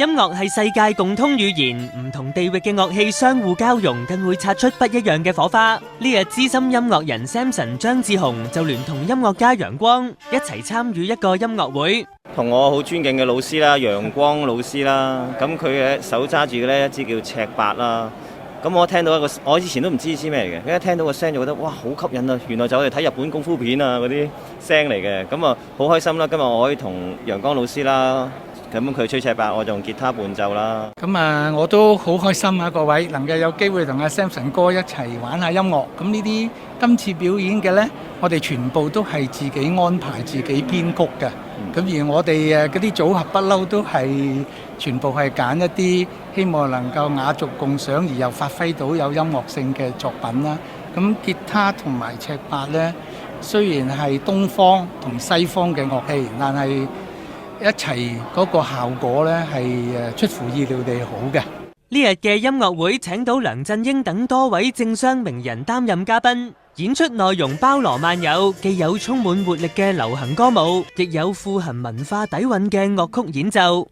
音樂係世界共通語言，唔同地域嘅樂器相互交融，更會擦出不一樣嘅火花。呢日資深音樂人 Samson 張志雄就聯同音樂家陽光一齊參與一個音樂會。同我好尊敬嘅老師啦，陽光老師啦，咁佢嘅手揸住嘅呢一支叫赤白啦。咁我聽到一個，我以前都唔知咩嚟嘅，一聽到個聲就覺得哇好吸引啊！原來就我哋睇日本功夫片啊嗰啲聲嚟嘅，咁啊好開心啦！今日我可以同陽光老師啦。咁佢吹赤白，我就用吉他伴奏啦。咁我都好開心啊！各位能夠有機會同阿 Samson 哥一齊玩下音樂。咁呢啲今次表演嘅呢，我哋全部都係自己安排、自己編曲嘅。咁而我哋嗰啲組合不嬲都係全部係揀一啲希望能夠雅俗共賞而又發揮到有音樂性嘅作品啦。咁吉他同埋赤白呢，雖然係東方同西方嘅樂器，但係一齊嗰個效果呢係出乎意料地好嘅。呢日嘅音樂會請到梁振英等多位政商名人擔任嘉賓，演出內容包羅萬有，既有充滿活力嘅流行歌舞，亦有富含文化底蘊嘅樂曲演奏。